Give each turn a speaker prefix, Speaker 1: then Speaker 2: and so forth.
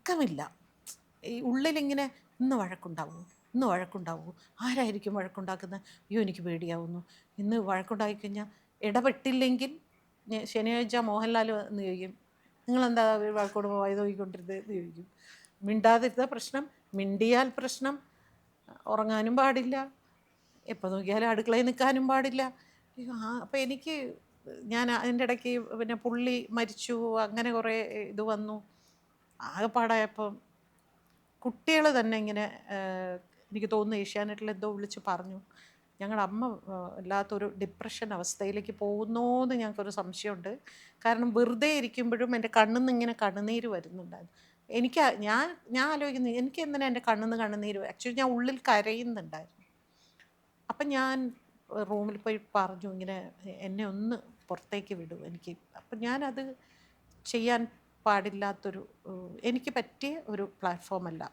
Speaker 1: അടക്കമില്ല. ഈ ഉള്ളിലിങ്ങനെ ഇന്ന് വഴക്കുണ്ടാവുമോ, ആരായിരിക്കും വഴക്കുണ്ടാക്കുന്നത്, അയ്യോ എനിക്ക് പേടിയാവുന്നു, ഇന്ന് വഴക്കുണ്ടായിക്കഴിഞ്ഞാൽ ഇടപെട്ടില്ലെങ്കിൽ ശനിയാഴ്ച മോഹൻലാൽ എന്ന് ചോദിക്കും, നിങ്ങളെന്താ വഴക്കോട് വായി നോക്കിക്കൊണ്ടിരുന്നത് എന്ന് ചോദിക്കും. മിണ്ടാതിരുന്ന പ്രശ്നം, മിണ്ടിയാൽ പ്രശ്നം, ഉറങ്ങാനും പാടില്ല, എപ്പോൾ നോക്കിയാലും അടുക്കളയിൽ നിൽക്കാനും പാടില്ല. അപ്പോൾ എനിക്ക് ഞാൻ അതിൻ്റെ ഇടയ്ക്ക് പിന്നെ പുള്ളി മരിച്ചു, അങ്ങനെ കുറേ ഇത് വന്നു. ആകെപ്പാടായപ്പം കുട്ടികൾ തന്നെ ഇങ്ങനെ എനിക്ക് തോന്നുന്നു ഏഷ്യാനെറ്റിൽ എന്തോ വിളിച്ച് പറഞ്ഞു, ഞങ്ങളുടെ അമ്മ വല്ലാത്തൊരു ഡിപ്രഷൻ അവസ്ഥയിലേക്ക് പോകുന്നോ എന്ന് ഞങ്ങൾക്കൊരു സംശയമുണ്ട്. കാരണം വെറുതെ ഇരിക്കുമ്പോഴും എൻ്റെ കണ്ണിൽ നിന്ന് ഇങ്ങനെ കണ്ണുനീര് വരുന്നുണ്ടായിരുന്നു. എനിക്ക് ഞാൻ ആലോചിക്കുന്നു, എനിക്ക് എന്തിനാ എൻ്റെ കണ്ണിൽ നിന്ന് കണ്ണുനീര്, ആക്ച്വലി ഞാൻ ഉള്ളിൽ കരയുന്നുണ്ടായിരുന്നു. അപ്പം ഞാൻ റൂമിൽ പോയി പറഞ്ഞു, ഇങ്ങനെ എന്നെ ഒന്ന് പുറത്തേക്ക് വിടൂ എനിക്ക്. അപ്പം ഞാനത് ചെയ്യാൻ പാടില്ലാത്തൊരു, എനിക്ക് പറ്റിയ ഒരു പ്ലാറ്റ്ഫോമല്ല.